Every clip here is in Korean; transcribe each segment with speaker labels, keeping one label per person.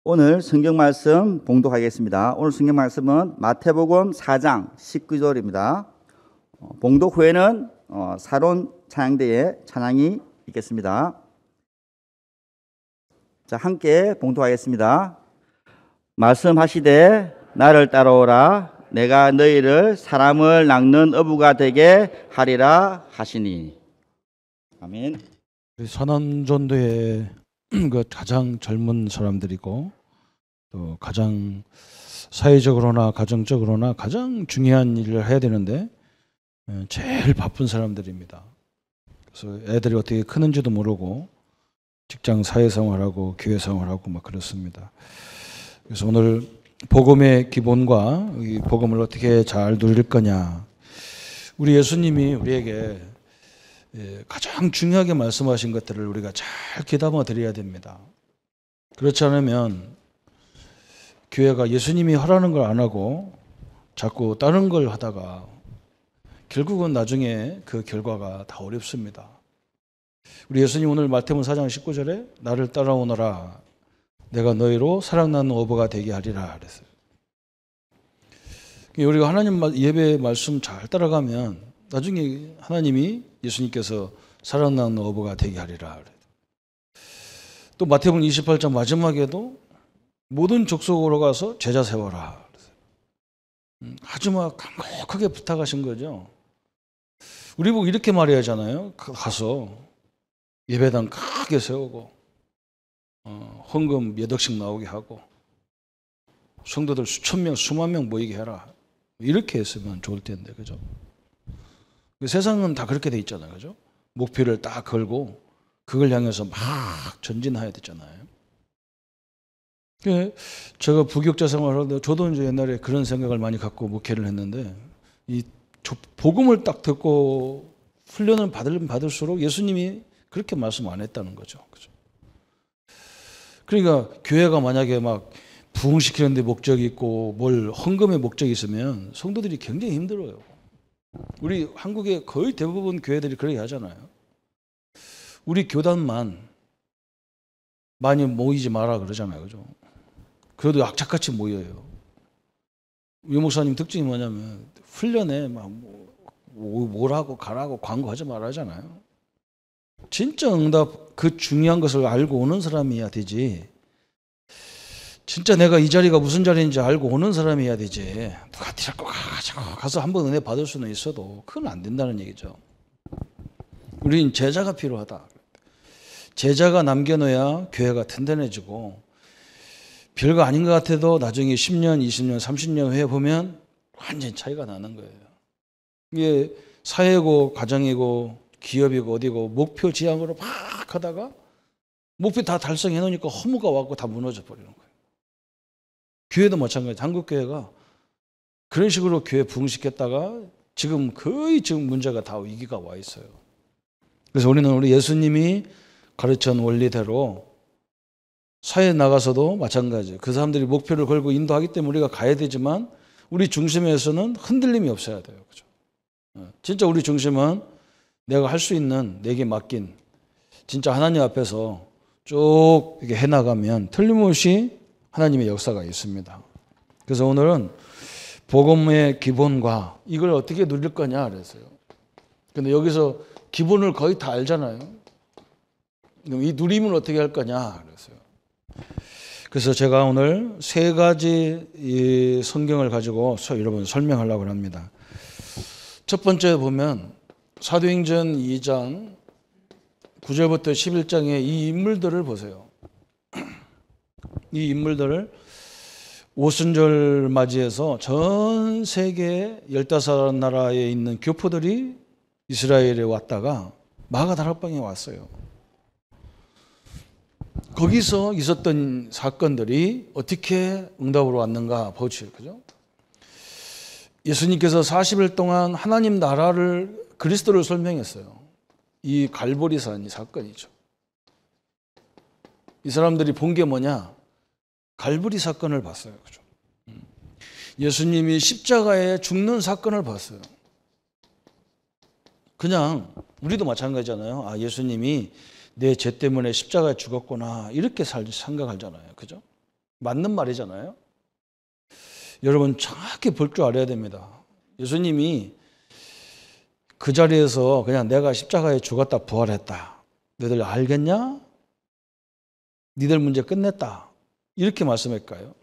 Speaker 1: 오늘 성경 말씀 봉독하겠습니다. 오늘 성경 말씀은 마태복음 4장 19절입니다. 봉독 후에는 사론 찬양대의 찬양이 있겠습니다. 자, 함께 봉독하겠습니다. 말씀하시되 나를 따라오라 내가 너희를 사람을 낚는 어부가 되게 하리라 하시니. 아멘.
Speaker 2: 선한전도의 그 가장 젊은 사람들이고 또 가장 사회적으로나 가정적으로나 가장 중요한 일을 해야 되는데 제일 바쁜 사람들입니다. 그래서 애들이 어떻게 크는지도 모르고 직장 사회생활하고 교회생활하고 막 그렇습니다. 그래서 오늘 복음의 기본과 이 복음을 어떻게 잘 누릴 거냐, 우리 예수님이 우리에게 가장 중요하게 말씀하신 것들을 우리가 잘 귀담아 드려야 됩니다. 그렇지 않으면 교회가 예수님이 하라는 걸 안 하고 자꾸 다른 걸 하다가 결국은 나중에 그 결과가 다 어렵습니다. 우리 예수님 오늘 마태복음 4장 19절에 나를 따라오너라 내가 너희로 사랑나는 어부가 되게 하리라 그랬어요. 우리가 하나님 예배 말씀 잘 따라가면 나중에 하나님이 예수님께서 사랑나는 어부가 되게 하리라. 또 마태복음 28장 마지막에도 모든 족속으로 가서 제자 세워라. 아주 막 강력하게 부탁하신 거죠. 우리 보고 이렇게 말해야 하잖아요. 가서 예배당 크게 세우고 헌금 몇 억씩 나오게 하고 성도들 수천 명, 수만 명 모이게 해라. 이렇게 했으면 좋을 텐데, 그죠? 세상은 다 그렇게 돼 있잖아요. 그죠? 목표를 딱 걸고 그걸 향해서 막 전진해야 되잖아요. 제가 부교육자 생활을 하는데 저도 이제 옛날에 그런 생각을 많이 갖고 목회를 했는데 이 복음을 딱 듣고 훈련을 받을수록 예수님이 그렇게 말씀 안 했다는 거죠. 그죠? 그러니까 교회가 만약에 막 부흥시키는 데 목적이 있고 뭘 헌금의 목적이 있으면 성도들이 굉장히 힘들어요. 우리 한국의 거의 대부분 교회들이 그렇게 하잖아요. 우리 교단만 많이 모이지 마라 그러잖아요. 그죠? 그래도 악착같이 모여요. 유 목사님 특징이 뭐냐면 훈련에 막 뭐라고 가라고 광고하지 말아 하잖아요. 진짜 응답 그 중요한 것을 알고 오는 사람이어야 되지. 진짜 내가 이 자리가 무슨 자리인지 알고 오는 사람이어야 되지. 누가 데리고 가서 한번 은혜 받을 수는 있어도 그건 안 된다는 얘기죠. 우린 제자가 필요하다. 제자가 남겨놓아야 교회가 튼튼해지고 별거 아닌 것 같아도 나중에 10년, 20년, 30년 후에 보면 완전히 차이가 나는 거예요. 이게 사회고 가정이고 기업이고 어디고 목표 지향으로 막 하다가 목표 다 달성해 놓으니까 허무가 와서 다 무너져 버리는 거예요. 교회도 마찬가지. 한국 교회가 그런 식으로 교회 부흥시켰다가 지금 거의 문제가 다 위기가 와 있어요. 그래서 우리 예수님이 가르친 원리대로 사회에 나가서도 마찬가지. 그 사람들이 목표를 걸고 인도하기 때문에 우리가 가야 되지만 우리 중심에서는 흔들림이 없어야 돼요. 그죠? 진짜 우리 중심은 내가 할 수 있는 내게 맡긴 진짜 하나님 앞에서 쭉 이렇게 해나가면 틀림없이 하나님의 역사가 있습니다. 그래서 오늘은 복음의 기본과 이걸 어떻게 누릴 거냐 그랬어요. 근데 여기서 기본을 거의 다 알잖아요. 그럼 이 누림을 어떻게 할 거냐 그랬어요. 그래서 제가 오늘 세 가지 이 성경을 가지고 여러분 설명하려고 합니다. 첫 번째 보면 사도행전 2장 9절부터 11장의 이 인물들을 보세요. 이 인물들을 오순절 맞이해서 전 세계 15나라에 있는 교포들이 이스라엘에 왔다가 마가다락방에 왔어요. 거기서 있었던 사건들이 어떻게 응답으로 왔는가 보죠. 그죠? 예수님께서 40일 동안 하나님 나라를 그리스도를 설명했어요. 이 갈보리산 사건이죠. 이 사람들이 본 게 뭐냐? 갈보리 사건을 봤어요. 그죠? 예수님이 십자가에 죽는 사건을 봤어요. 그냥 우리도 마찬가지잖아요. 아, 예수님이 내 죄 때문에 십자가에 죽었구나 이렇게 생각하잖아요. 그죠? 맞는 말이잖아요. 여러분 정확히 볼 줄 알아야 됩니다. 예수님이 그 자리에서 그냥 내가 십자가에 죽었다 부활했다. 너희들 알겠냐? 니들 문제 끝냈다. 이렇게 말씀할까요?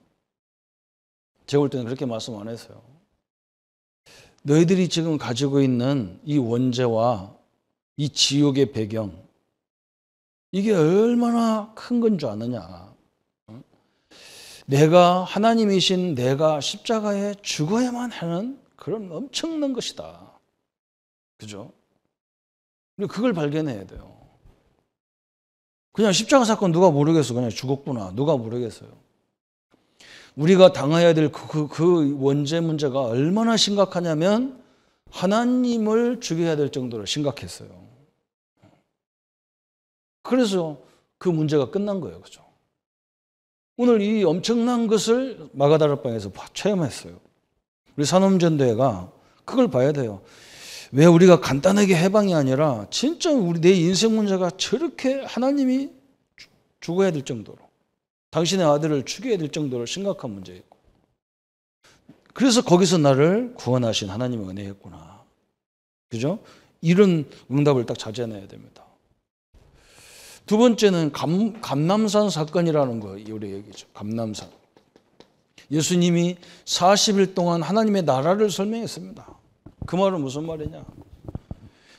Speaker 2: 제가 볼 때는 그렇게 말씀 안 했어요. 너희들이 지금 가지고 있는 이 원죄와 이 지옥의 배경, 이게 얼마나 큰 건 줄 아느냐. 내가 하나님이신 내가 십자가에 죽어야만 하는 그런 엄청난 것이다. 그죠? 우리 그걸 발견해야 돼요. 그냥 십자가 사건 누가 모르겠어. 그냥 죽었구나. 누가 모르겠어요. 우리가 당해야 될 그 원죄 문제가 얼마나 심각하냐면 하나님을 죽여야 될 정도로 심각했어요. 그래서 그 문제가 끝난 거예요. 그죠? 오늘 이 엄청난 것을 마가다락방에서 체험했어요. 우리 산업전도회가 그걸 봐야 돼요. 왜 우리가 간단하게 해방이 아니라 진짜 우리 내 인생 문제가 저렇게 하나님이 죽어야 될 정도로 당신의 아들을 죽여야 될 정도로 심각한 문제였고 그래서 거기서 나를 구원하신 하나님의 은혜였구나. 그죠? 이런 응답을 딱 찾아내야 됩니다. 두 번째는 감람산 사건이라는 거 우리 얘기죠. 감람산. 예수님이 40일 동안 하나님의 나라를 설명했습니다. 그 말은 무슨 말이냐?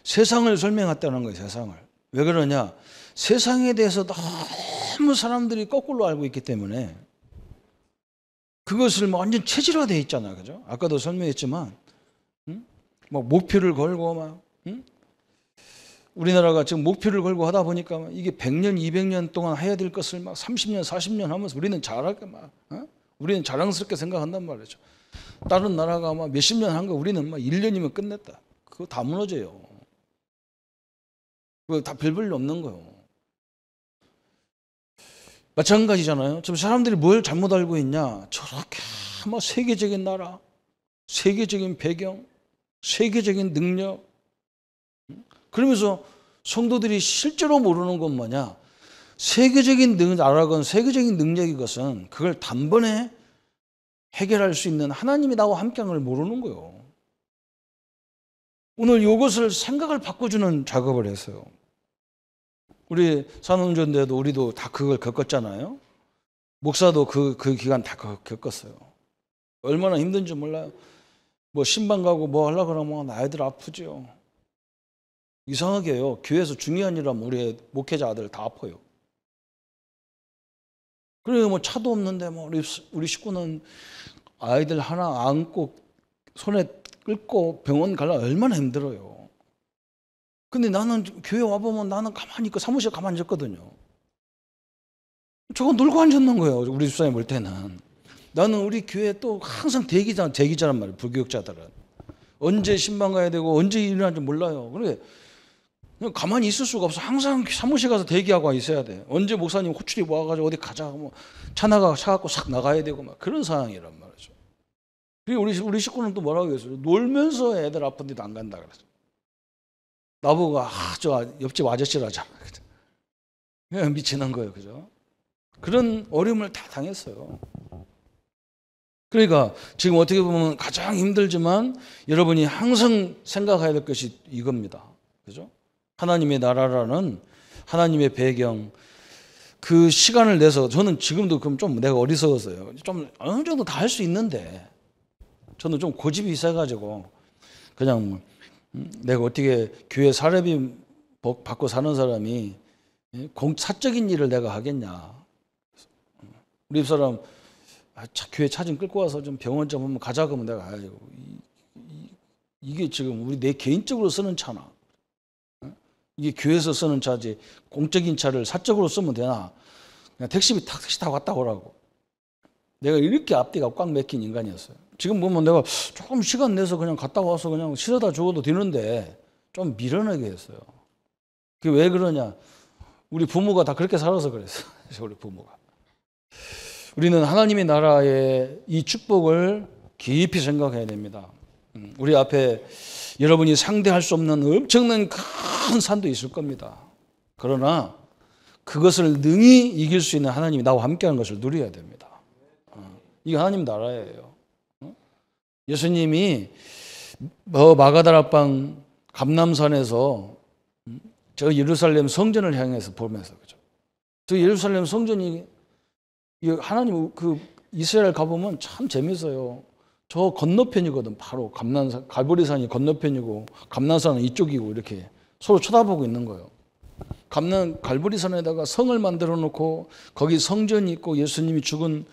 Speaker 2: 세상을 설명했다는 거예요. 세상을. 왜 그러냐? 세상에 대해서 너무 사람들이 거꾸로 알고 있기 때문에 그것을 완전 체질화되어 있잖아요. 그죠? 아까도 설명했지만 막 목표를 걸고 막 우리나라가 지금 목표를 걸고 하다 보니까 이게 100년, 200년 동안 해야 될 것을 막 30년, 40년 하면서 우리는 잘할까 막 우리는 자랑스럽게 생각한단 말이죠. 다른 나라가 막 몇십 년 한 거 우리는 막 1년이면 끝냈다. 그거 다 무너져요. 그거 다 별 볼일 없는 거예요. 마찬가지잖아요. 지금 사람들이 뭘 잘못 알고 있냐? 저렇게 막 세계적인 나라, 세계적인 배경, 세계적인 능력. 그러면서 성도들이 실제로 모르는 건 뭐냐? 세계적인 나라건 세계적인 능력이 것은 그걸 단번에 해결할 수 있는 하나님이 나와 함께하는 걸 모르는 거예요. 오늘 이것을 생각을 바꿔주는 작업을 했어요. 우리 산업전도회도 우리도 다 그걸 겪었잖아요. 목사도 그 기간 다 겪었어요. 얼마나 힘든지 몰라요. 뭐 신방 가고 뭐 하려고 그러면 아이들 아프죠. 이상하게요. 교회에서 중요한 일 하면 우리 목회자 아들 다 아파요. 그래서 뭐 차도 없는데 뭐 우리 식구는 아이들 하나 안고 손에 끌고 병원 가려면 얼마나 힘들어요. 근데 나는 교회 와보면 나는 가만히 있고 사무실에 가만히 있었거든요. 저거 놀고 앉았는 거예요. 우리 집사님 볼 때는. 나는 우리 교회 또 항상 대기자란 말이에요. 불교육자들은. 언제 신방 가야 되고 언제 일어나는지 몰라요. 그래. 그냥 가만히 있을 수가 없어. 항상 사무실 가서 대기하고 있어야 돼. 언제 목사님 호출이 와가지고 어디 가자, 뭐 차 갖고 싹 나가야 되고 막 그런 상황이란 말이죠. 그리고 우리 식구는 또 뭐라고 했어요? 놀면서 애들 아픈데도 안 간다 그랬어. 나보고 저 옆집 아저씨라자. 그냥 미치는 거예요, 그죠? 그런 어려움을 다 당했어요. 그러니까 지금 어떻게 보면 가장 힘들지만 여러분이 항상 생각해야 될 것이 이겁니다, 그죠? 하나님의 나라라는 하나님의 배경, 그 시간을 내서 저는 지금도 그럼 좀 내가 어리석었어요. 좀 어느 정도 다 할 수 있는데 저는 좀 고집이 있어가지고 그냥 내가 어떻게 교회 사례비 받고 사는 사람이 사적인 일을 내가 하겠냐. 우리 집사람 교회 차 좀 끌고 와서 좀 병원 좀 한번 가자 그러면 내가 가야지. 이게 지금 우리 내 개인적으로 쓰는 차나 이게 교회에서 쓰는 차지 공적인 차를 사적으로 쓰면 되나? 그냥 택시 타고 갔다 오라고. 내가 이렇게 앞뒤가 꽉 막힌 인간이었어요. 지금 보면 내가 조금 시간 내서 그냥 갔다 와서 그냥 실어다 줘도 되는데 좀 미련하게 했어요. 그게 왜 그러냐? 우리 부모가 다 그렇게 살아서 그랬어. 우리 부모가. 우리는 하나님의 나라의 이 축복을 깊이 생각해야 됩니다. 우리 앞에 여러분이 상대할 수 없는 엄청난 큰 산도 있을 겁니다. 그러나 그것을 능히 이길 수 있는 하나님이 나와 함께하는 것을 누려야 됩니다. 이게 하나님 나라예요. 예수님이 마가다락방 감람산에서 저 예루살렘 성전을 향해서 보면서, 그죠? 저 예루살렘 성전이 하나님 그 이스라엘 가보면 참 재밌어요. 저 건너편이거든. 바로 감난산, 갈보리산이 건너편이고 감난산은 이쪽이고 이렇게 서로 쳐다보고 있는 거예요. 갈보리산에다가 성을 만들어 놓고 거기 성전이 있고 예수님이 죽은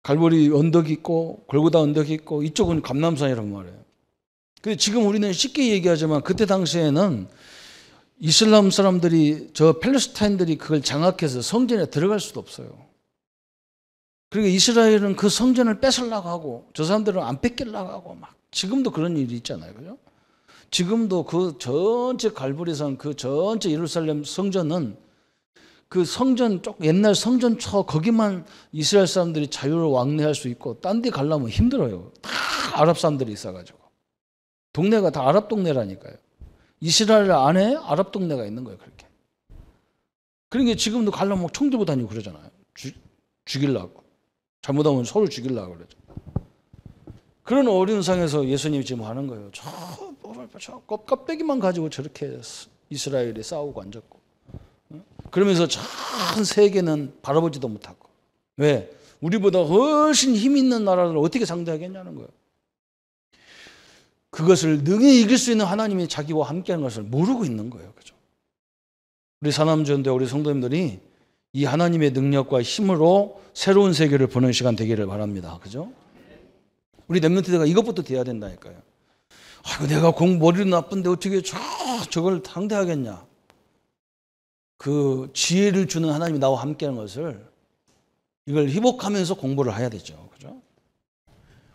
Speaker 2: 갈보리 언덕이 있고 골고다 언덕이 있고 이쪽은 감람산이란 말이에요. 근데 지금 우리는 쉽게 얘기하지만 그때 당시에는 이슬람 사람들이 저 팔레스타인들이 그걸 장악해서 성전에 들어갈 수도 없어요. 그러니까 이스라엘은 그 성전을 뺏으려고 하고 저 사람들은 안 뺏기려고 하고 막 지금도 그런 일이 있잖아요. 그죠? 지금도 그 전체 갈보리산 그 전체 예루살렘 성전은 그 성전 옛날 성전처 거기만 이스라엘 사람들이 자유를 왕래할 수 있고 딴 데 가려면 힘들어요. 다 아랍 사람들이 있어가지고 동네가 다 아랍 동네라니까요. 이스라엘 안에 아랍 동네가 있는 거예요. 그렇게. 그러니까 지금도 가려면 총 들고 다니고 그러잖아요. 죽이려고. 잘못하면 서로 죽이려고 그러죠. 그런 어려운 상황에서 예수님이 지금 하는 거예요. 저 껍데기만 가지고 저렇게 이스라엘이 싸우고 앉았고, 그러면서 전 세계는 바라보지도 못하고. 왜? 우리보다 훨씬 힘 있는 나라를 어떻게 상대하겠냐는 거예요. 그것을 능히 이길 수 있는 하나님이 자기와 함께하는 것을 모르고 있는 거예요. 그죠? 우리 사남전대 우리 성도님들이 이 하나님의 능력과 힘으로 새로운 세계를 보는 시간 되기를 바랍니다. 그죠? 우리 렘넌트가 이것부터 돼야 된다니까요. 아이고, 내가 머리도 나쁜데 어떻게 저걸 상대하겠냐. 그 지혜를 주는 하나님이 나와 함께하는 것을 이걸 희복하면서 공부를 해야 되죠. 그죠?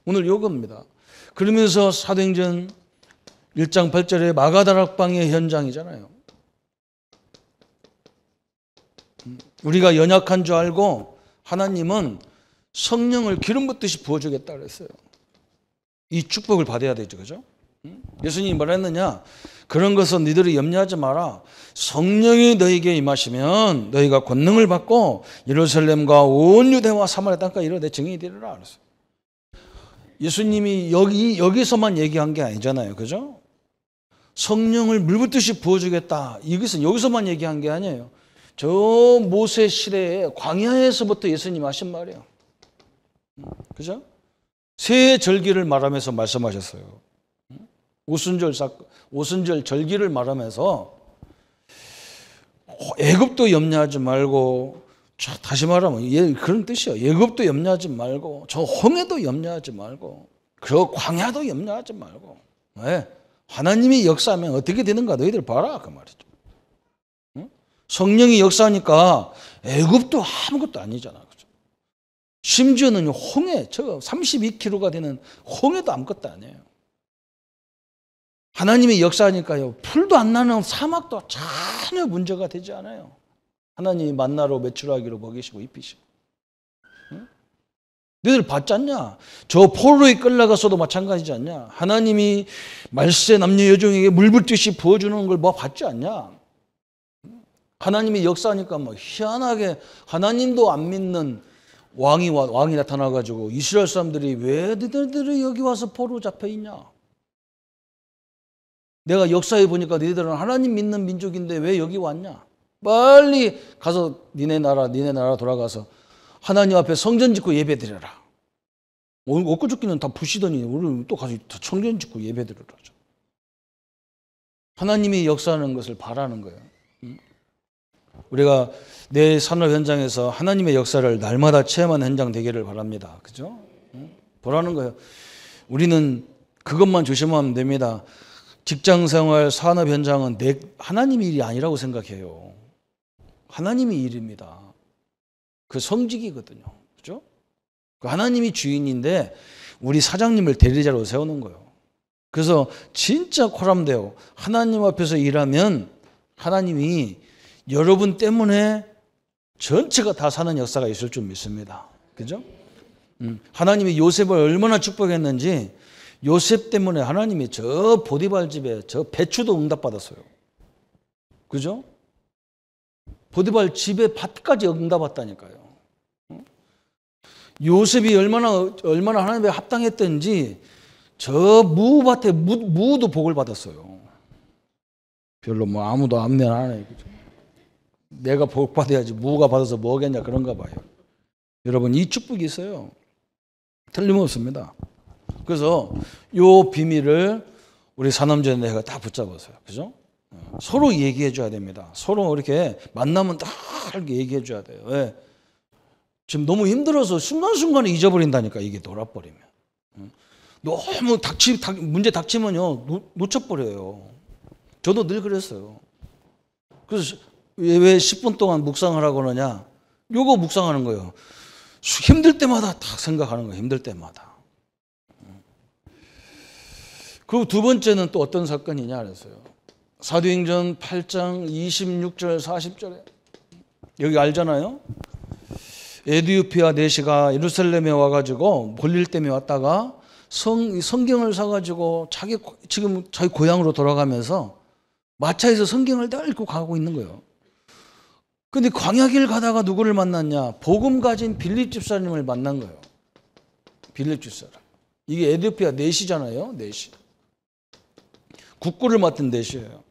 Speaker 2: 오늘 요겁니다. 그러면서 사도행전 1장 8절에 마가다락방의 현장이잖아요. 우리가 연약한 줄 알고 하나님은 성령을 기름 붓듯이 부어주겠다 그랬어요. 이 축복을 받아야 되죠. 그죠? 예수님이 뭐라 했느냐? 그런 것은 너희들이 염려하지 마라. 성령이 너희에게 임하시면 너희가 권능을 받고 예루살렘과 온 유대와 사마리아 땅까지 이르러 내 증인이 되리라 그랬어요. 예수님이 여기서만 얘기한 게 아니잖아요. 그죠? 성령을 물붓듯이 부어주겠다. 이것은 여기서만 얘기한 게 아니에요. 저 모세 시대에 광야에서부터 예수님 하신 말이에요. 그죠? 새 절기를 말하면서 말씀하셨어요. 오순절 절기를 말하면서 애굽도 염려하지 말고, 다시 말하면 그런 뜻이에요. 애굽도 염려하지 말고, 저 홍해도 염려하지 말고, 저 광야도 염려하지 말고. 왜? 하나님이 역사하면 어떻게 되는가 너희들 봐라 그 말이죠. 성령이 역사하니까 애굽도 아무것도 아니잖아. 그죠? 심지어는 홍해, 저 32km가 되는 홍해도 아무것도 아니에요. 하나님이 역사하니까요, 풀도 안 나는 사막도 전혀 문제가 되지 않아요. 하나님이 만나로 매출하기로 먹이시고 입히시고. 응? 너희들 봤지 않냐? 저 포로에 끌려가서도 마찬가지지 않냐? 하나님이 말세 남녀 여종에게 물붓듯이 부어주는 걸 봤지 않냐? 하나님이 역사하니까 뭐 희한하게 하나님도 안 믿는 왕이 나타나가지고 이스라엘 사람들이 왜 너희들이 여기 와서 포로 잡혀 있냐? 내가 역사해 보니까 너희들은 하나님 믿는 민족인데 왜 여기 왔냐? 빨리 가서 니네 나라 돌아가서 하나님 앞에 성전 짓고 예배 드려라. 엊그저께는 다 부시더니 오늘 또 가서 성전 짓고 예배 드려라. 하나님이 역사하는 것을 바라는 거예요. 우리가 내 산업 현장에서 하나님의 역사를 날마다 체험하는 현장 되기를 바랍니다. 그죠? 보라는 거예요. 우리는 그것만 조심하면 됩니다. 직장생활, 산업 현장은 하나님의 일이 아니라고 생각해요. 하나님의 일입니다. 그 성직이거든요. 그죠? 그 하나님이 주인인데 우리 사장님을 대리자로 세우는 거예요. 그래서 진짜 코람데오 하나님 앞에서 일하면 하나님이 여러분 때문에 전체가 다 사는 역사가 있을 줄 믿습니다. 그죠? 하나님이 요셉을 얼마나 축복했는지 요셉 때문에 하나님이 저 보디발 집에 저 배추도 응답받았어요. 그죠? 보디발 집에 밭까지 응답받다니까요. 요셉이 얼마나 하나님에 합당했던지 저 무밭에 무도 복을 받았어요. 별로 뭐 아무도 암내 안 해요. 내가 복 받아야지 무가 받아서 뭐겠냐 그런가 봐요. 여러분 이 축복이 있어요. 틀림없습니다. 그래서 요 비밀을 우리 산업전대가 다 붙잡았어요. 그죠? 서로 얘기해 줘야 됩니다. 서로 이렇게 만나면 다 이렇게 얘기해 줘야 돼요. 왜? 지금 너무 힘들어서 순간순간에 잊어버린다니까 이게 놀아버리면. 너무 문제 닥치면요 놓쳐버려요. 저도 늘 그랬어요. 그래서 왜 10분 동안 묵상을 하고 그러냐? 요거 묵상하는 거예요. 힘들 때마다 딱 생각하는 거예요. 힘들 때마다. 그리고 두 번째는 또 어떤 사건이냐 그랬어요. 사도행전 8장 26절 40절에 여기 알잖아요. 에디오피아 내시가 예루살렘에 와가지고 볼일 때문에 왔다가 성경을 사가지고 지금 자기 고향으로 돌아가면서 마차에서 성경을 다 읽고 가고 있는 거예요. 근데 광야길 가다가 누구를 만났냐? 복음 가진 빌립 집사님을 만난 거예요. 빌립 집사람. 이게 에디오피아 내시잖아요. 내시. 국고를 맡은 내시예요.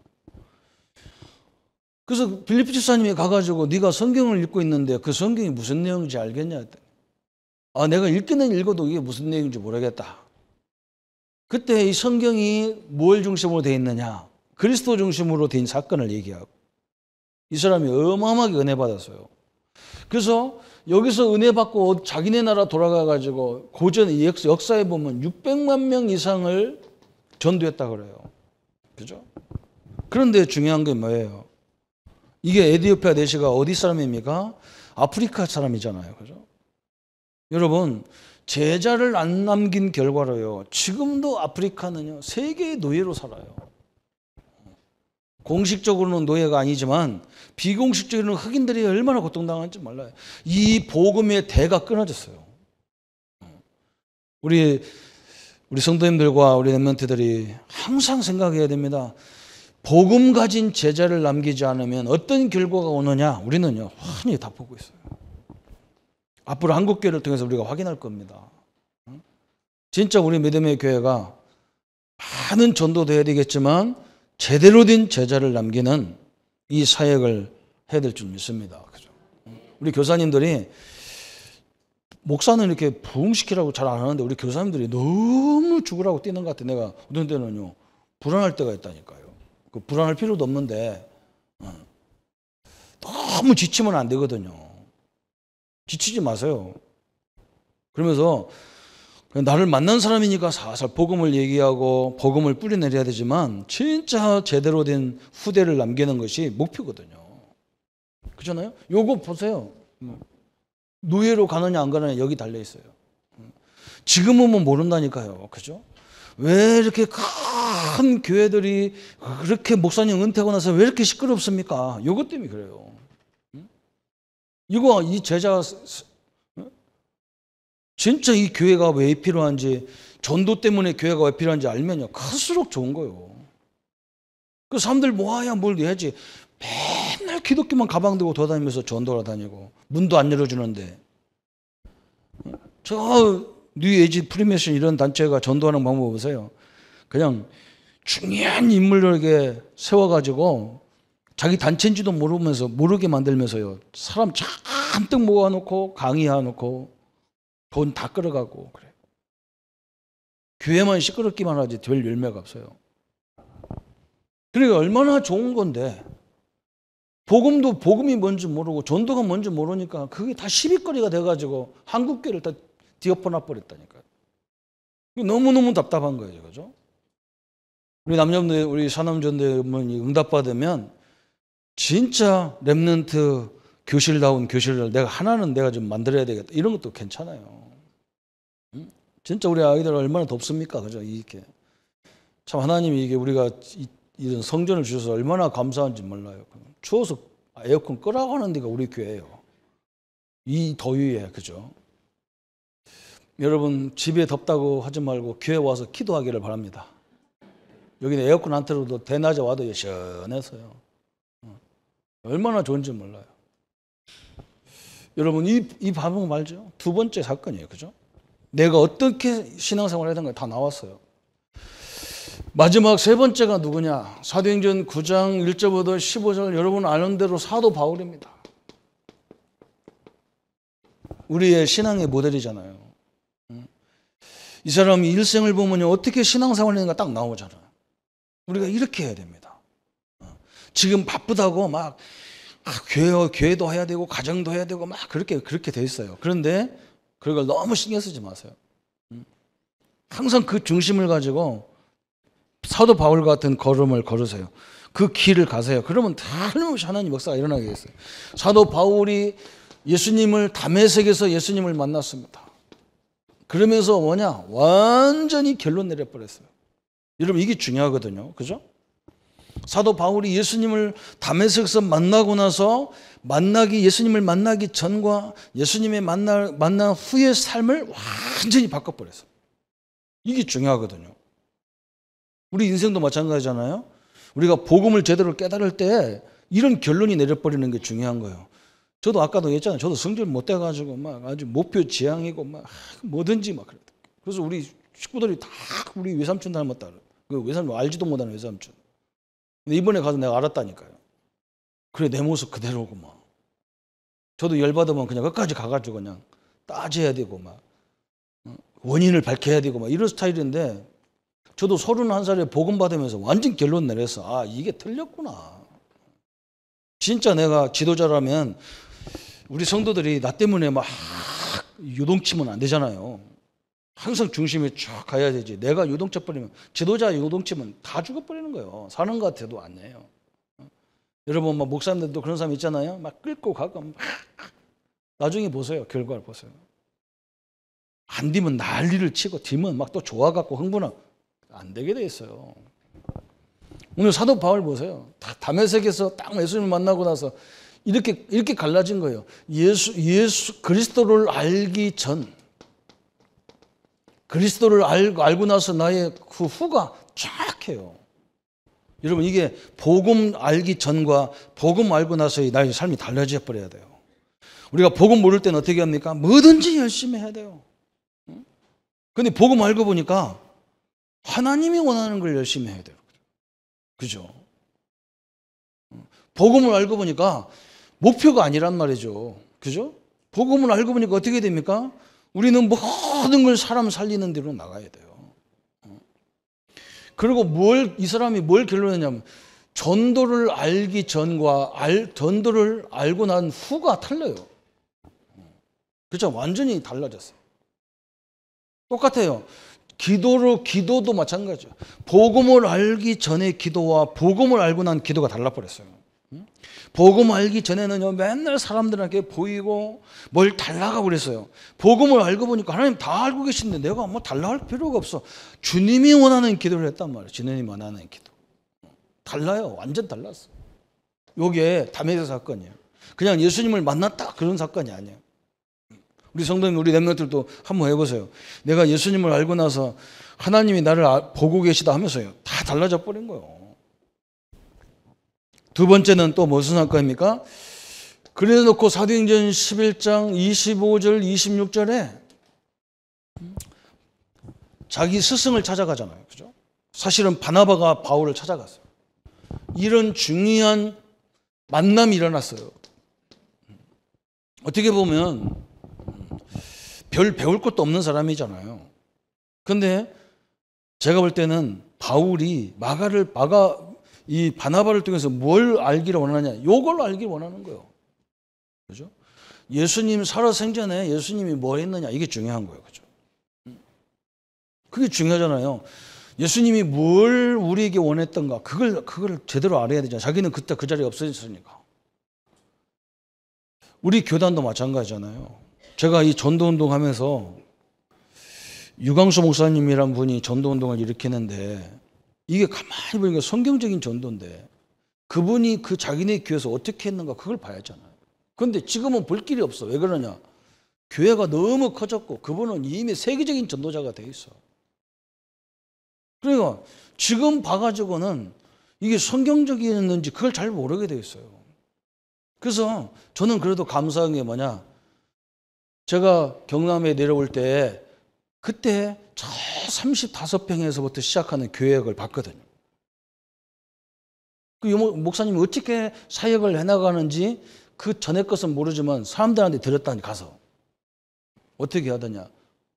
Speaker 2: 그래서 빌립 집사님이 가가지고 네가 성경을 읽고 있는데 그 성경이 무슨 내용인지 알겠냐 했더니 아 내가 읽기는 읽어도 이게 무슨 내용인지 모르겠다. 그때 이 성경이 뭘 중심으로 되어 있느냐? 그리스도 중심으로 된 사건을 얘기하고 이 사람이 어마어마하게 은혜 받았어요. 그래서 여기서 은혜 받고 자기네 나라 돌아가가지고 고전 역사에 보면 600만 명 이상을 전도했다 그래요. 그죠? 그런데 중요한 게 뭐예요? 이게 에디오피아 내시가 어디 사람입니까? 아프리카 사람이잖아요. 그죠? 여러분, 제자를 안 남긴 결과로요. 지금도 아프리카는요, 세계의 노예로 살아요. 공식적으로는 노예가 아니지만 비공식적으로는 흑인들이 얼마나 고통당하는지 몰라요. 이 복음의 대가 끊어졌어요. 우리 성도님들과 우리 렘넌트들이 항상 생각해야 됩니다. 복음 가진 제자를 남기지 않으면 어떤 결과가 오느냐 우리는요 환히 다 보고 있어요. 앞으로 한국교회를 통해서 우리가 확인할 겁니다. 진짜 우리 믿음의 교회가 많은 전도도 해야 되겠지만 제대로 된 제자를 남기는 이 사역을 해야 될 줄 믿습니다. 그죠? 우리 교사님들이 목사는 이렇게 부흥시키라고 잘 안 하는데 우리 교사님들이 너무 죽으라고 뛰는 것 같아. 내가 어떤 때는요 불안할 때가 있다니까요. 그 불안할 필요도 없는데 너무 지치면 안 되거든요. 지치지 마세요. 그러면서 나를 만난 사람이니까 살살 복음을 얘기하고 복음을 뿌리내려야 되지만 진짜 제대로 된 후대를 남기는 것이 목표거든요. 그렇잖아요? 요거 보세요. 노예로 가느냐 안 가느냐 여기 달려 있어요. 지금은 뭐 모른다니까요. 그죠? 왜 이렇게 큰 교회들이 그렇게 목사님 은퇴하고 나서 왜 이렇게 시끄럽습니까? 요것 때문에 그래요. 이거 이 제자 진짜 이 교회가 왜 필요한지 전도 때문에 교회가 왜 필요한지 알면요 클수록 좋은 거예요. 그 사람들 모아야 뭘 해야지. 맨날 기독교만 가방 들고 돌아다니면서 전도를 다니고 문도 안 열어주는데 저 뉴에이지 프리메이션 이런 단체가 전도하는 방법 보세요. 그냥 중요한 인물들에게 세워가지고 자기 단체인지도 모르게 만들면서요 사람 잔뜩 모아놓고 강의해놓고 돈 다 끌어가고 그래요. 교회만 시끄럽기만 하지 별 열매가 없어요. 그러니까 얼마나 좋은 건데 복음이 뭔지 모르고 전도가 뭔지 모르니까 그게 다 시비거리가 돼가지고 한국교회를 다 뒤엎어놔 버렸다니까요. 너무너무 답답한 거예요. 그죠? 우리 남녀분들, 우리 사남전대분이 응답받으면 진짜 렘넌트 교실다운 교실을 내가 좀 만들어야 되겠다. 이런 것도 괜찮아요. 진짜 우리 아이들 얼마나 덥습니까? 그죠? 이렇게. 참 하나님이 이게 우리가 이런 성전을 주셔서 얼마나 감사한지 몰라요. 추워서 에어컨 끄라고 하는 데가 우리 교회예요. 이 더위에. 그죠? 여러분 집에 덥다고 하지 말고 교회 와서 기도하기를 바랍니다. 여기는 에어컨 안 틀어도 대낮에 와도 시원해서요. 얼마나 좋은지 몰라요. 여러분 이 반응 말죠. 두 번째 사건이에요. 그죠? 내가 어떻게 신앙생활을 해야 되는 거 다 나왔어요. 마지막 세 번째가 누구냐? 사도행전 9장 1절부터 15절 여러분 아는 대로 사도 바울입니다. 우리의 신앙의 모델이잖아요. 이 사람이 일생을 보면 어떻게 신앙생활을 하는가 딱 나오잖아요. 우리가 이렇게 해야 됩니다. 지금 바쁘다고 막 교회도 해야 되고 가정도 해야 되고 막 그렇게 돼 있어요. 그런데 그걸 너무 신경 쓰지 마세요. 항상 그 중심을 가지고 사도 바울 같은 걸음을 걸으세요. 그 길을 가세요. 그러면 틀림없이 하나님 역사가 일어나게 됐어요. 사도 바울이 예수님을 다메섹에서 예수님을 만났습니다. 그러면서 뭐냐? 완전히 결론 내려버렸어요. 여러분 이게 중요하거든요. 그죠? 사도 바울이 예수님을 다메섹에서 만나고 나서 예수님을 만나기 전과 예수님의 만난 후의 삶을 완전히 바꿔버렸어요. 이게 중요하거든요. 우리 인생도 마찬가지잖아요. 우리가 복음을 제대로 깨달을 때 이런 결론이 내려버리는 게 중요한 거예요. 저도 아까도 얘기했잖아요. 저도 성질 못 돼가지고 막 아주 목표 지향이고 막 뭐든지 막 그래요. 그래서 우리 식구들이 다 우리 외삼촌 닮았다. 그 외삼촌 알지도 못하는 외삼촌. 근데 이번에 가서 내가 알았다니까요. 그래 내 모습 그대로고 막. 저도 열받으면 그냥 끝까지 가가지고 그냥 따져야 되고 막 원인을 밝혀야 되고 막 이런 스타일인데 저도 31살에 복음 받으면서 완전 결론 내렸어. 아 이게 틀렸구나. 진짜 내가 지도자라면 우리 성도들이 나 때문에 막 요동치면 안 되잖아요. 항상 중심에 쭉 가야 되지. 내가 요동쳐 버리면 지도자 요동치면 다 죽어버리는 거예요. 사는 것 같아도 아니에요. 여러분 막 목사님들도 그런 사람 있잖아요. 막 끌고 가고 막 나중에 보세요. 결과를 보세요. 안 되면 난리를 치고 뒤면 막 또 좋아갖고 흥분하고 안 되게 돼 있어요. 오늘 사도 바울 보세요. 다메섹에서 딱 예수님을 만나고 나서 이렇게 갈라진 거예요. 예수 그리스도를 알기 전, 그리스도를 알고 나서 나의 그 후가 쫙해요. 여러분 이게 복음 알기 전과 복음 알고 나서의 나의 삶이 달라져 버려야 돼요. 우리가 복음 모를 때는 어떻게 합니까? 뭐든지 열심히 해야 돼요. 근데 복음 알고 보니까 하나님이 원하는 걸 열심히 해야 돼요. 그죠? 복음을 알고 보니까 목표가 아니란 말이죠. 그죠? 복음을 알고 보니까 어떻게 됩니까? 우리는 모든 걸 사람 살리는 대로 나가야 돼요. 그리고 이 사람이 뭘 결론했냐면 전도를 알기 전과 전도를 알고 난 후가 틀려요. 그렇죠? 완전히 달라졌어요. 똑같아요. 기도도 마찬가지예요. 복음을 알기 전의 기도와 복음을 알고 난 기도가 달라버렸어요. 복음 알기 전에는요 맨날 사람들에게 보이고 뭘 달라고 그랬어요. 복음을 알고 보니까 하나님 다 알고 계신데 내가 뭐 달라할 필요가 없어. 주님이 원하는 기도를 했단 말이에요. 주님이 원하는 기도. 달라요. 완전 달랐어. 이게 다메섹 사건이에요. 그냥 예수님을 만났다 그런 사건이 아니에요. 우리 성도님, 우리 렘넌트들도 한번 해보세요. 내가 예수님을 알고 나서 하나님이 나를 보고 계시다 하면서요. 다 달라져 버린 거예요. 두 번째는 또 무슨 사건입니까? 그래 놓고 사도행전 11장 25절 26절에 자기 스승을 찾아가잖아요. 그죠? 사실은 바나바가 바울을 찾아갔어요. 이런 중요한 만남이 일어났어요. 어떻게 보면 별 배울 것도 없는 사람이잖아요. 근데 제가 볼 때는 바울이 이 바나바를 통해서 뭘 알기를 원하냐? 요걸 알기를 원하는 거예요. 그죠? 예수님 살아생전에 예수님이 뭐 했느냐? 이게 중요한 거예요. 그죠? 그게 중요하잖아요. 예수님이 뭘 우리에게 원했던가? 그걸 제대로 알아야 되잖아요. 자기는 그때 그 자리에 없어졌으니까. 우리 교단도 마찬가지잖아요. 제가 이 전도운동 하면서 유광수 목사님이란 분이 전도운동을 일으키는데 이게 가만히 보니까 성경적인 전도인데 그분이 그 자기네 교회에서 어떻게 했는가 그걸 봐야 하잖아요. 그런데 지금은 볼 길이 없어. 왜 그러냐? 교회가 너무 커졌고 그분은 이미 세계적인 전도자가 돼 있어. 그러니까 지금 봐가지고는 이게 성경적이었는지 그걸 잘 모르게 돼 있어요. 그래서 저는 그래도 감사한 게 뭐냐? 제가 경남에 내려올 때 그때 저 35평에서부터 시작하는 교역을 봤거든요. 그 목사님이 어떻게 사역을 해나가는지 그 전에 것은 모르지만 사람들한테 들었다니 가서 어떻게 하더냐.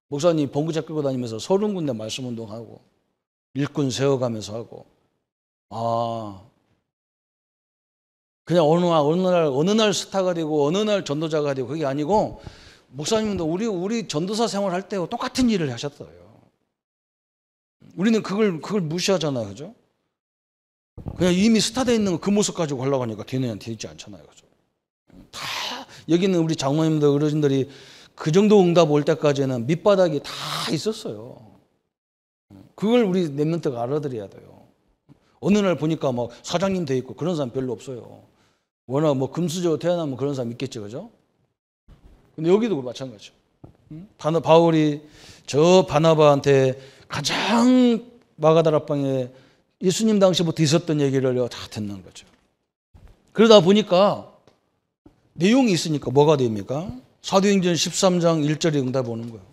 Speaker 2: 목사님 본부장 끌고 다니면서 30군데 말씀 운동하고 일꾼 세워가면서 하고 그냥 어느 날 스타가 되고 어느 날 전도자가 되고 그게 아니고 목사님도 우리 전도사 생활할 때 똑같은 일을 하셨어요. 우리는 그걸 무시하잖아요. 그죠? 그냥 이미 스타돼 있는 그 모습 가지고 하려고 하니까 뒤는 되지 않잖아요. 그죠? 다 여기는 우리 장로님들 어르신들이 그 정도 응답 올 때까지는 밑바닥이 다 있었어요. 그걸 우리 랩런트가 알아들어야 돼요. 어느 날 보니까 막 사장님 돼 있고 그런 사람 별로 없어요. 워낙 뭐 금수저 태어나면 그런 사람 있겠지, 그죠? 근데 여기도 마찬가지죠. 바울이 저 바나바한테 가장 마가다락방에 예수님 당시부터 있었던 얘기를 다 듣는 거죠. 그러다 보니까 내용이 있으니까 뭐가 됩니까? 사도행전 13장 1절에 응답 오는 거예요.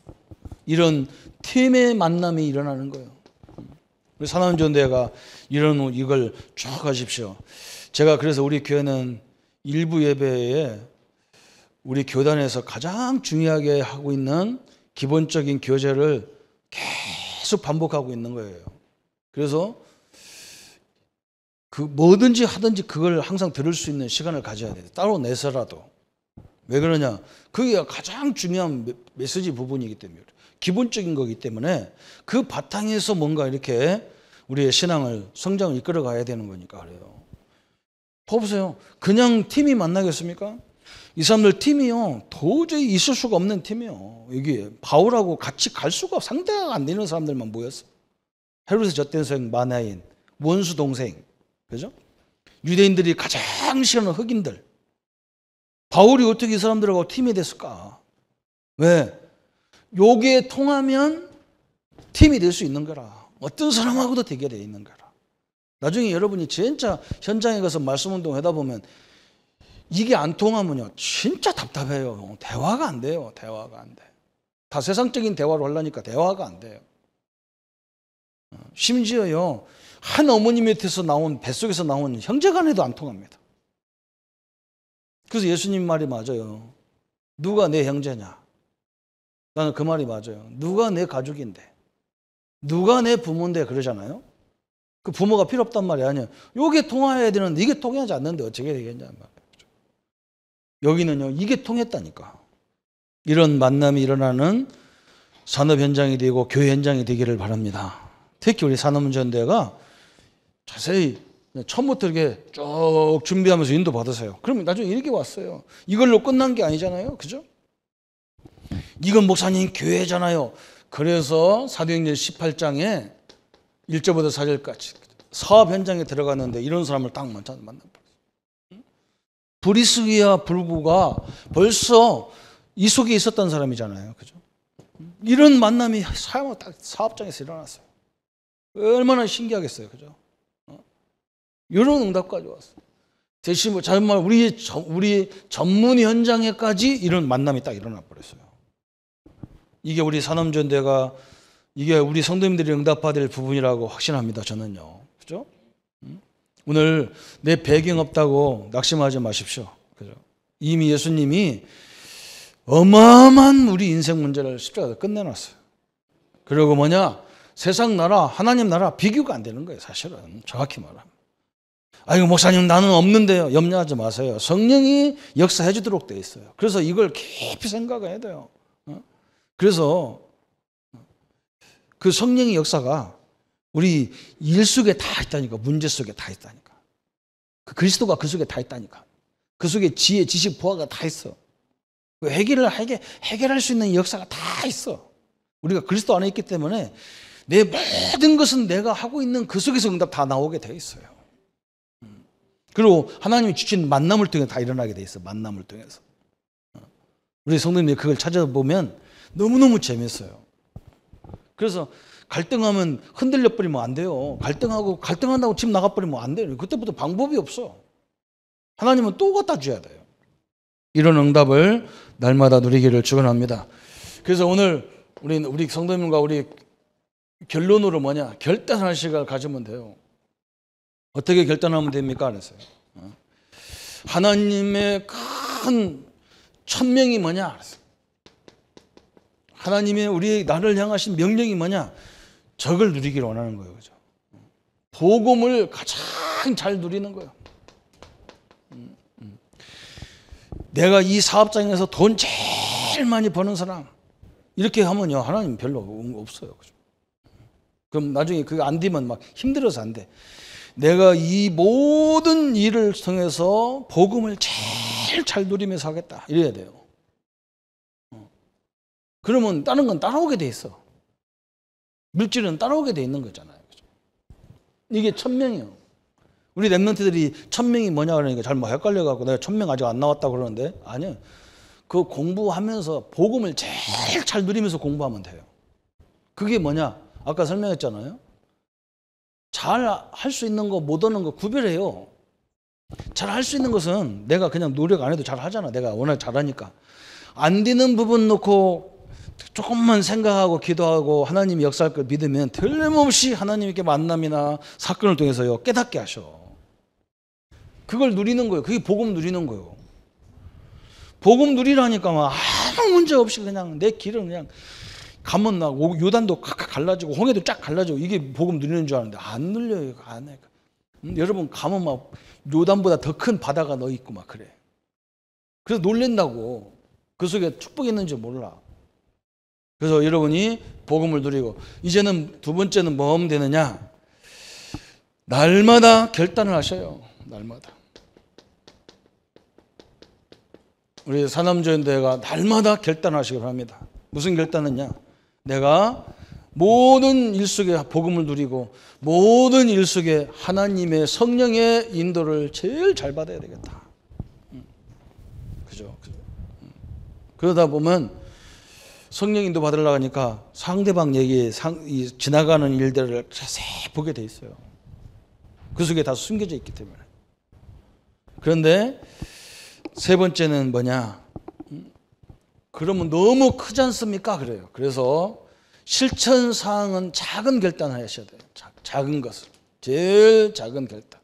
Speaker 2: 이런 팀의 만남이 일어나는 거예요. 사남전대가 이걸 쭉 하십시오. 제가 그래서 우리 교회는 일부 예배에 우리 교단에서 가장 중요하게 하고 있는 기본적인 교제를 계속 반복하고 있는 거예요. 그래서 그 뭐든지 하든지 그걸 항상 들을 수 있는 시간을 가져야 돼요. 따로 내서라도. 왜 그러냐? 그게 가장 중요한 메시지 부분이기 때문에 기본적인 거기 때문에 그 바탕에서 뭔가 이렇게 우리의 신앙을 성장을 이끌어 가야 되는 거니까 그래요. 보세요. 그냥 팀이 만나겠습니까? 이 사람들 팀이요. 도저히 있을 수가 없는 팀이요. 여기 바울하고 같이 갈 수가 상대가 안 되는 사람들만 모였어. 헤로스 젖된생 마나인, 원수 동생. 그죠? 유대인들이 가장 싫어하는 흑인들. 바울이 어떻게 이 사람들하고 팀이 됐을까? 왜? 요게 통하면 팀이 될 수 있는 거라. 어떤 사람하고도 되게 돼 있는 거라. 나중에 여러분이 진짜 현장에 가서 말씀 운동 하다 보면 이게 안 통하면요. 진짜 답답해요. 대화가 안 돼요. 대화가 안 돼. 다 세상적인 대화로 하려니까 대화가 안 돼요. 심지어요. 한 어머니 밑에서 나온 뱃속에서 나온 형제간에도 안 통합니다. 그래서 예수님 말이 맞아요. 누가 내 형제냐? 나는 그 말이 맞아요. 누가 내 가족인데? 누가 내 부모인데? 그러잖아요. 그 부모가 필요 없단 말이 아니에요. 이게 통해야 되는데 이게 통하지 않는데 어떻게 되겠냐 말이에요. 여기는요. 이게 통했다니까. 이런 만남이 일어나는 산업 현장이 되고 교회 현장이 되기를 바랍니다. 특히 우리 산업전대가 자세히 처음부터 이렇게 쭉 준비하면서 인도 받으세요. 그러면 나중에 이렇게 왔어요. 이걸로 끝난 게 아니잖아요. 그죠? 이건 목사님 교회잖아요. 그래서 사도행전 18장에 1절부터 4절까지 사업 현장에 들어갔는데 이런 사람을 딱 만나버렸어요. 브리스기아 불구가 벌써 이 속에 있었던 사람이잖아요. 그죠? 이런 만남이 딱 사업장에서 일어났어요. 얼마나 신기하겠어요. 그죠? 이런 응답까지 왔어요. 대신 정말 우리 전문 현장에까지 이런 만남이 딱 일어나 버렸어요. 이게 우리 산업전대가 이게 우리 성도님들이 응답받을 부분이라고 확신합니다. 저는요. 그죠? 오늘 내 배경 없다고 낙심하지 마십시오. 그죠? 이미 예수님이 어마어마한 우리 인생 문제를 십자가에서 끝내놨어요. 그리고 뭐냐? 세상 나라, 하나님 나라 비교가 안 되는 거예요. 사실은 정확히 말하면. 아이고 목사님 나는 없는데요. 염려하지 마세요. 성령이 역사해 주도록 돼 있어요. 그래서 이걸 깊이 생각해야 돼요. 그래서 그 성령의 역사가 우리 일 속에 다 있다니까. 문제 속에 다 있다니까. 그 그리스도가 그 속에 다 있다니까. 그 속에 지혜, 지식, 보화가 다 있어. 해결할 수 있는 역사가 다 있어. 우리가 그리스도 안에 있기 때문에 내 모든 것은 내가 하고 있는 그 속에서 응답 다 나오게 돼 있어요. 그리고 하나님이 주신 만남을 통해 다 일어나게 돼 있어. 만남을 통해서. 우리 성도님들이 그걸 찾아보면 너무너무 재밌어요. 그래서 갈등하면 흔들려 버리면 안 돼요. 갈등한다고 집 나가 버리면 안 돼요. 그때부터 방법이 없어. 하나님은 또 갖다 줘야 돼요. 이런 응답을 날마다 누리기를 축원합니다. 그래서 오늘 우리 성도님과 우리 결론으로 뭐냐? 결단할 시간을 가지면 돼요. 어떻게 결단하면 됩니까? 그랬어요. 하나님의 큰 천명이 뭐냐? 그랬어요. 하나님의 우리 나를 향하신 명령이 뭐냐? 저걸 누리기를 원하는 거예요. 그죠? 복음을 가장 잘 누리는 거예요. 내가 이 사업장에서 돈 제일 많이 버는 사람 이렇게 하면요 하나님 별로 없어요. 그죠? 그럼 나중에 그게 안 되면 막 힘들어서 안 돼. 내가 이 모든 일을 통해서 복음을 제일 잘 누리면서 하겠다 이래야 돼요. 그러면 다른 건 따라오게 돼 있어. 물질은 따라오게 돼 있는 거잖아요. 그죠? 이게 천명이에요. 우리 랩런트들이 천명이 뭐냐 그러니까 잘 헷갈려갖고 내가 천명 아직 안 나왔다고 그러는데 아니요. 그 공부하면서 복음을 제일 잘 누리면서 공부하면 돼요. 그게 뭐냐? 아까 설명했잖아요. 잘 할 수 있는 거 못 하는 거 구별해요. 잘 할 수 있는 것은 내가 그냥 노력 안 해도 잘 하잖아. 내가 워낙 잘하니까. 안 되는 부분 놓고 조금만 생각하고 기도하고 하나님이 역사할 걸 믿으면 틀림없이 하나님께 만남이나 사건을 통해서요 깨닫게 하셔. 그걸 누리는 거예요. 그게 복음 누리는 거예요. 복음 누리라니까 막 아무 문제 없이 그냥 내 길은 그냥 가면 나 요단도 갈라지고 홍해도 쫙 갈라지고 이게 복음 누리는 줄 아는데 안 눌려요. 안 해. 여러분 가면 막 요단보다 더 큰 바다가 너 있고 막 그래. 그래서 놀랜다고. 그 속에 축복이 있는지 몰라. 그래서 여러분이 복음을 누리고 이제는 두 번째는 뭐 하면 되느냐? 날마다 결단을 하셔요. 날마다. 우리 사남조연대회가 날마다 결단하시길 합니다. 무슨 결단이냐? 내가 모든 일 속에 복음을 누리고 모든 일 속에 하나님의 성령의 인도를 제일 잘 받아야 되겠다. 그죠? 그러다 보면 성령 인도 받으려고 하니까 상대방 얘기에 지나가는 일들을 자세히 보게 돼 있어요. 그 속에 다 숨겨져 있기 때문에. 그런데 세 번째는 뭐냐? 그러면 너무 크지 않습니까? 그래요. 그래서 실천 사항은 작은 결단을 하셔야 돼요. 작은 것을. 제일 작은 결단.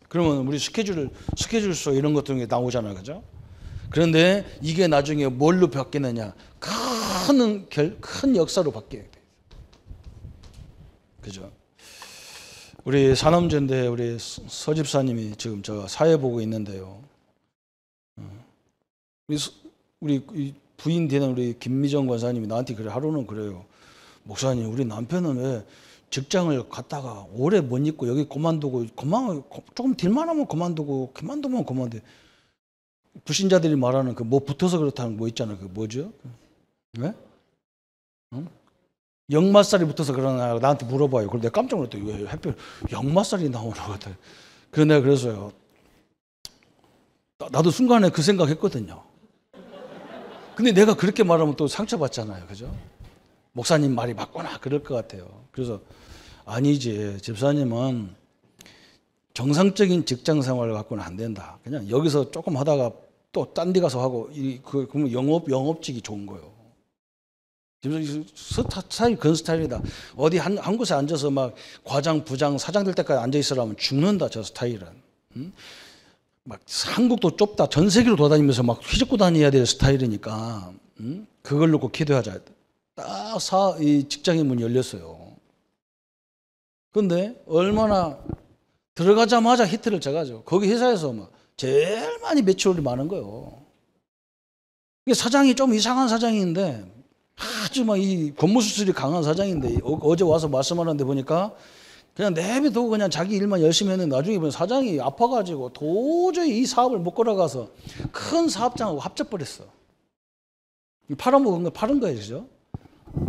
Speaker 2: 그러면 우리 스케줄서 이런 것들이 나오잖아요. 그죠? 그런데 이게 나중에 뭘로 바뀌느냐? 큰 역사로 바뀌어야 돼요. 그죠? 우리 산업전대 우리 서집사님이 지금 저 사회 보고 있는데요. 우리 부인 되는 우리 김미정 권사님이 나한테 그래 하루는 그래요. 목사님, 우리 남편은 왜 직장을 갔다가 오래 못 있고 여기 그만두고 조금 딜만 하면 그만두고 그만두면 그만둬. 불신자들이 말하는 그 뭐 붙어서 그렇다는 뭐 있잖아요. 그 뭐죠? 왜? 응? 역마살이 붙어서 그러나 나한테 물어봐요. 그런데 내가 깜짝 놀랐더니 왜 하필 역마살이 나오는 것 같아요. 그래서 내가 그래서요. 나도 순간에 그 생각했거든요. 근데 내가 그렇게 말하면 또 상처받잖아요. 그죠? 목사님 말이 맞구나 그럴 것 같아요. 그래서 아니지. 집사님은 정상적인 직장 생활을 갖고는 안 된다. 그냥 여기서 조금 하다가 또 딴 데 가서 하고 그러면 영업직이 좋은 거예요. 스타일 그런 스타일이다. 어디 한 곳에 앉아서 막 과장, 부장, 사장 될 때까지 앉아 있으라면 죽는다. 저 스타일은. 막 한국도 좁다. 전 세계로 돌아다니면서 막 휘젓고 다녀야 될 스타일이니까 그걸 놓고 기도하자. 딱 이 직장의 문이 열렸어요. 그런데 얼마나 들어가자마자 히트를 쳐가지고 거기 회사에서 막 제일 많이 매출이 많은 거예요. 이게 사장이 좀 이상한 사장인데 아주 막 이 권무수술이 강한 사장인데 어제 와서 말씀하는데 보니까 그냥 내비두고 그냥 자기 일만 열심히 했는데 나중에 보면 사장이 아파가지고 도저히 이 사업을 못 걸어가서 큰 사업장하고 합쳐버렸어. 팔아먹은 거 파는 거예요. 그죠?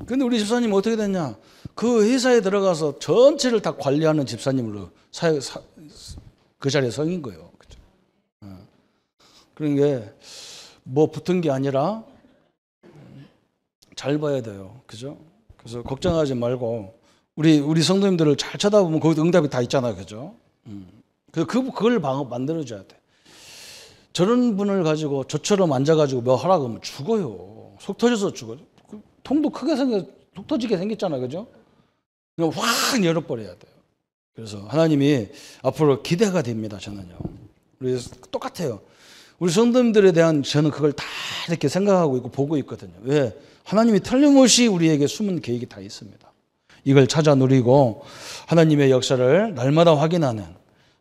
Speaker 2: 근데 우리 집사님은 어떻게 됐냐? 그 회사에 들어가서 전체를 다 관리하는 집사님으로 그 자리에 서인 거예요. 그죠? 그러니까 뭐 붙은 게 아니라 잘 봐야 돼요. 그죠? 그래서 걱정하지 말고 우리 성도님들을 잘 쳐다보면 거기도 응답이 다 있잖아요. 그죠? 그걸 만들어줘야 돼. 저런 분을 가지고 저처럼 앉아가지고 뭐 하라고 하면 죽어요. 속 터져서 죽어요. 통도 크게 속 터지게 생겼잖아요. 그죠? 그냥 확 열어버려야 돼요. 그래서 하나님이 앞으로 기대가 됩니다. 저는요. 우리 똑같아요. 우리 성도님들에 대한 저는 그걸 다 이렇게 생각하고 있고 보고 있거든요. 왜? 하나님이 틀림없이 우리에게 숨은 계획이 다 있습니다. 이걸 찾아 누리고 하나님의 역사를 날마다 확인하는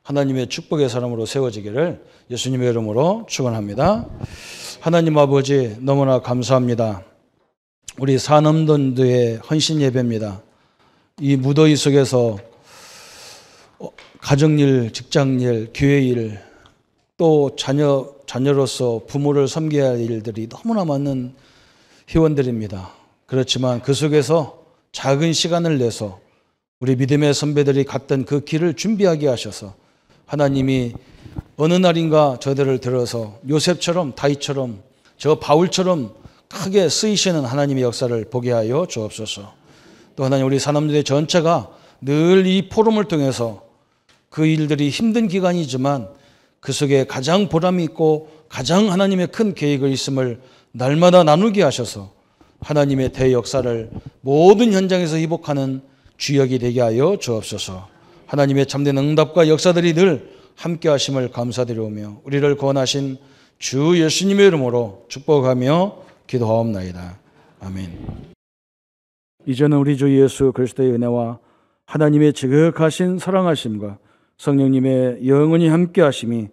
Speaker 2: 하나님의 축복의 사람으로 세워지기를 예수님의 이름으로 축원합니다. 하나님 아버지 너무나 감사합니다. 우리 산업론도의 헌신 예배입니다. 이 무더위 속에서 가정일, 직장일, 교회일, 또 자녀로서 부모를 섬겨야 할 일들이 너무나 많은 회원들입니다. 그렇지만 그 속에서 작은 시간을 내서 우리 믿음의 선배들이 갔던 그 길을 준비하게 하셔서 하나님이 어느 날인가 저들을 들어서 요셉처럼 다윗처럼 저 바울처럼 크게 쓰이시는 하나님의 역사를 보게 하여 주옵소서. 또 하나님 우리 사람들의 전체가 늘 이 포럼을 통해서 그 일들이 힘든 기간이지만 그 속에 가장 보람이 있고 가장 하나님의 큰 계획이 있음을 날마다 나누게 하셔서 하나님의 대역사를 모든 현장에서 회복하는 주역이 되게 하여 주옵소서. 하나님의 참된 응답과 역사들이 늘 함께 하심을 감사드리오며 우리를 구원하신 주 예수님의 이름으로 축복하며 기도하옵나이다. 아멘. 이제는 우리 주 예수 그리스도의 은혜와 하나님의 지극하신 사랑하심과 성령님의 영원히 함께 하심이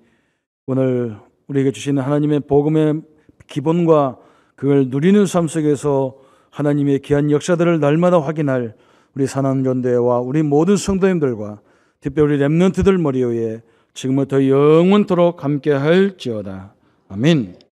Speaker 2: 오늘 우리에게 주시는 하나님의 복음의 기본과 그걸 누리는 삶 속에서 하나님의 귀한 역사들을 날마다 확인할 우리 산안전대회와 우리 모든 성도님들과 특별히 우리 렘넌트들 머리 위에 지금부터 영원토록 함께 할지어다. 아멘.